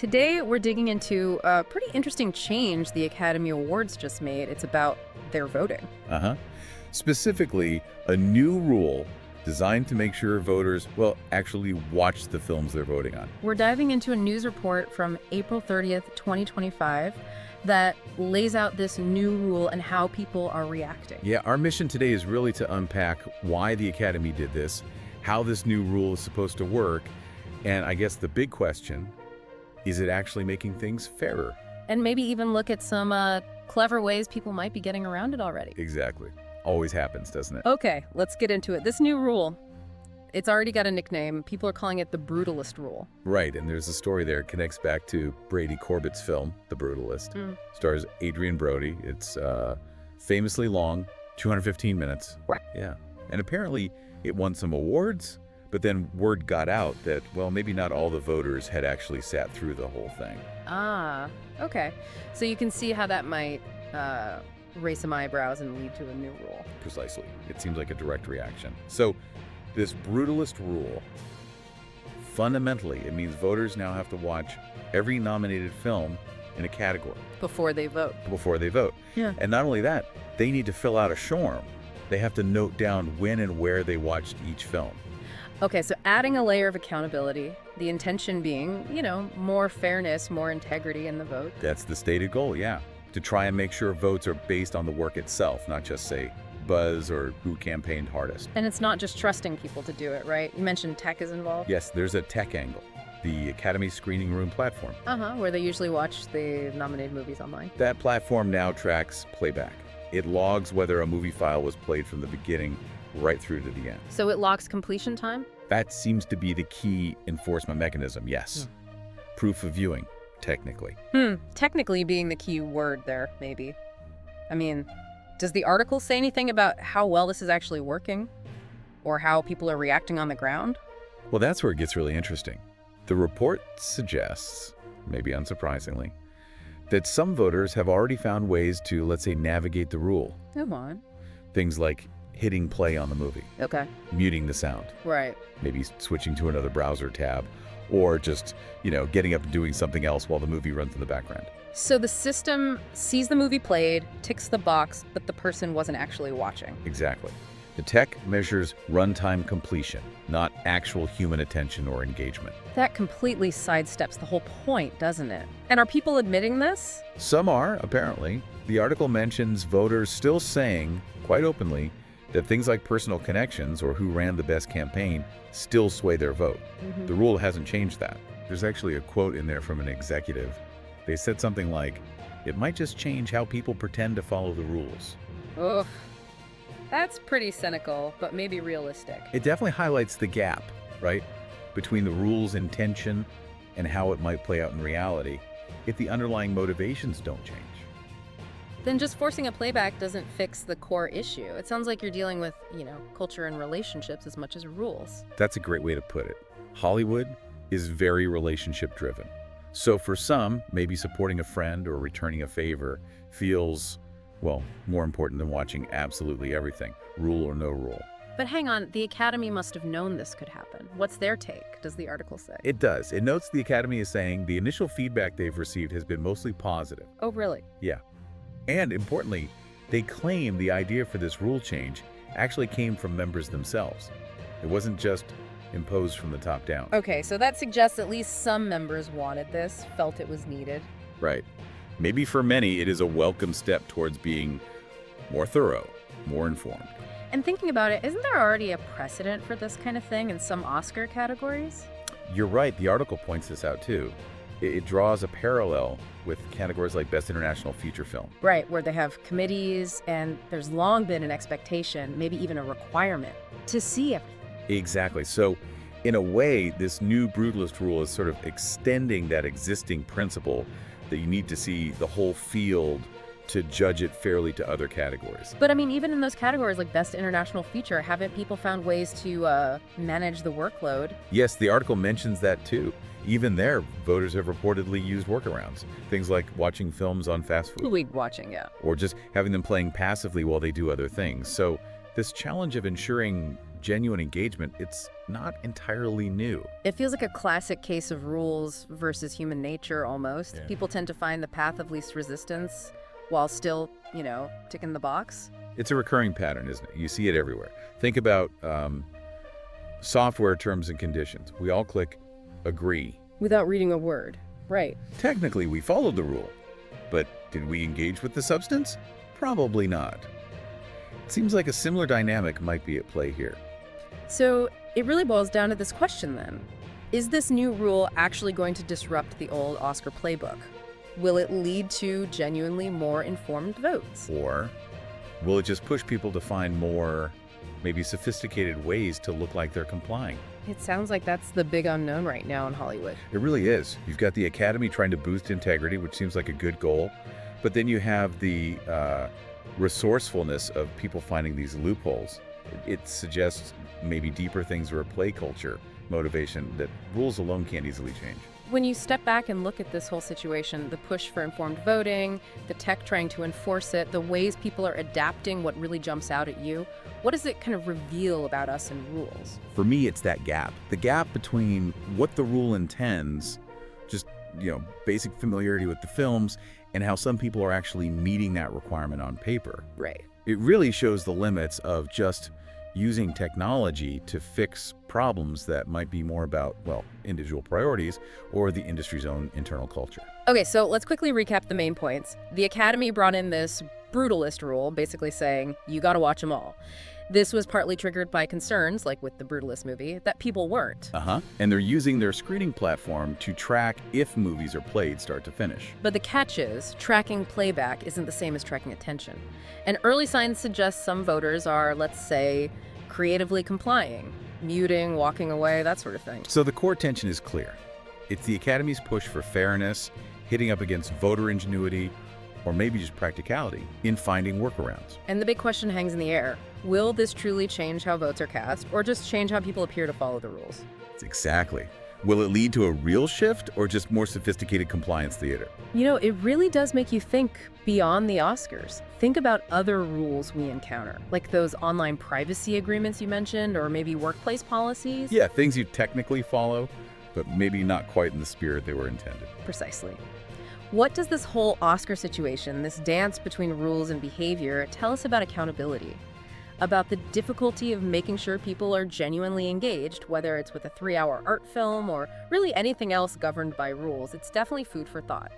Today, we're digging into a pretty interesting change the Academy Awards just made. It's about their voting. Uh-huh. Specifically, a new rule designed to make sure voters, well, actually watch the films they're voting on. We're diving into a news report from April 30th, 2025 that lays out this new rule and how people are reacting. Yeah, our mission today is really to unpack why the Academy did this, how this new rule is supposed to work, and I guess the big question, is it actually making things fairer? And maybe even look at some clever ways people might be getting around it already. Exactly. Always happens, doesn't it? Okay, let's get into it. This new rule, it's already got a nickname. People are calling it the Brutalist Rule. Right, and there's a story there. It connects back to Brady Corbett's film, The Brutalist. Stars Adrian Brody. It's famously long, 215 minutes. Right. Yeah, and apparently it won some awards, but then word got out that, well, maybe not all the voters had actually sat through the whole thing. Ah, okay. So you can see how that might raise some eyebrows and lead to a new rule. Precisely. It seems like a direct reaction. So this Brutalist Rule, fundamentally, it means voters now have to watch every nominated film in a category Before they vote. before they vote. Yeah. And not only that, they need to fill out a SHORM. They have to note down when and where they watched each film. Okay, so adding a layer of accountability, the intention being, more fairness, more integrity in the vote. That's the stated goal, yeah. To try and make sure votes are based on the work itself, not just, say, buzz or who campaigned hardest. And it's not just trusting people to do it, right? You mentioned tech is involved. Yes, there's a tech angle. The Academy Screening Room platform. Where they usually watch the nominated movies online. That platform now tracks playback. It logs whether a movie file was played from the beginning right through to the end. So it locks completion time? That seems to be the key enforcement mechanism, yes. Proof of viewing, technically. Technically being the key word there, maybe. I mean, does the article say anything about how well this is actually working? Or how people are reacting on the ground? Well, that's where it gets really interesting. The report suggests, maybe unsurprisingly, that some voters have already found ways to, let's say, navigate the rule. Come on. Things like hitting play on the movie, Okay. muting the sound, Right. maybe switching to another browser tab, or just, getting up and doing something else while the movie runs in the background. So the system sees the movie played, ticks the box, but the person wasn't actually watching. Exactly. The tech measures runtime completion, not actual human attention or engagement. That completely sidesteps the whole point, doesn't it? And are people admitting this? Some are, apparently. The article mentions voters still saying, quite openly, that things like personal connections or who ran the best campaign still sway their vote. The rule hasn't changed that. There's actually a quote in there from an executive. They said something like, "It might just change how people pretend to follow the rules." Ugh. That's pretty cynical, but maybe realistic. It definitely highlights the gap, right, between the rule's intention and how it might play out in reality if the underlying motivations don't change. Then just forcing a playback doesn't fix the core issue. It sounds like you're dealing with, culture and relationships as much as rules. That's a great way to put it. Hollywood is very relationship-driven. So for some, maybe supporting a friend or returning a favor feels, well, more important than watching absolutely everything, rule or no rule. But hang on, the Academy must have known this could happen. What's their take, does the article say? It does. It notes the Academy is saying the initial feedback they've received has been mostly positive. Oh, really? Yeah. And importantly, they claim the idea for this rule change actually came from members themselves. It wasn't just imposed from the top down. Okay, so that suggests at least some members wanted this, felt it was needed. Right. Maybe for many, it is a welcome step towards being more thorough, more informed. And thinking about it, isn't there already a precedent for this kind of thing in some Oscar categories? You're right. The article points this out too. It draws a parallel with categories like Best International Feature Film. Right, where they have committees, and there's long been an expectation, maybe even a requirement, to see everything. Exactly. So in a way, this new Brutalist Rule is sort of extending that existing principle that you need to see the whole field to judge it fairly to other categories. But I mean, even in those categories like Best International Feature, haven't people found ways to manage the workload? Yes, the article mentions that too. Even there, voters have reportedly used workarounds. Things like watching films on fast food. Week watching, yeah. Or just having them playing passively while they do other things. So this challenge of ensuring genuine engagement, it's not entirely new. It feels like a classic case of rules versus human nature almost. Yeah. People tend to find the path of least resistance while still, ticking the box. It's a recurring pattern, isn't it? You see it everywhere. Think about software terms and conditions. We all click agree. Without reading a word. Right. Technically, we followed the rule, but did we engage with the substance? Probably not. It seems like a similar dynamic might be at play here. So it really boils down to this question then. Is this new rule actually going to disrupt the old Oscar playbook? Will it lead to genuinely more informed votes? Or will it just push people to find more, maybe sophisticated ways to look like they're complying? It sounds like that's the big unknown right now in Hollywood. It really is. You've got the Academy trying to boost integrity, which seems like a good goal. But then you have the resourcefulness of people finding these loopholes. It suggests maybe deeper things or a play culture motivation that rules alone can't easily change. When you step back and look at this whole situation, the push for informed voting, the tech trying to enforce it, the ways people are adapting, what really jumps out at you, what does it kind of reveal about us and rules? For me, it's that gap. The gap between what the rule intends, just, basic familiarity with the films, and how some people are actually meeting that requirement on paper. Right. It really shows the limits of just using technology to fix problems that might be more about, individual priorities or the industry's own internal culture. Okay, so let's quickly recap the main points. The Academy brought in this brutalist rule, basically saying, you gotta watch them all. This was partly triggered by concerns, like with the Brutalist movie, that people weren't. And they're using their screening platform to track if movies are played start to finish. But the catch is, tracking playback isn't the same as tracking attention. And early signs suggest some voters are, let's say, creatively complying, muting, walking away, that sort of thing. So the core tension is clear. It's the Academy's push for fairness, hitting up against voter ingenuity, or maybe just practicality in finding workarounds. And the big question hangs in the air. Will this truly change how votes are cast, or just change how people appear to follow the rules? Exactly. Will it lead to a real shift or just more sophisticated compliance theater? It really does make you think beyond the Oscars. Think about other rules we encounter, like those online privacy agreements you mentioned, or maybe workplace policies. Yeah, things you technically follow, but maybe not quite in the spirit they were intended. Precisely. What does this whole Oscar situation, this dance between rules and behavior, tell us about accountability? About the difficulty of making sure people are genuinely engaged, whether it's with a 3-hour art film or really anything else governed by rules. It's definitely food for thought.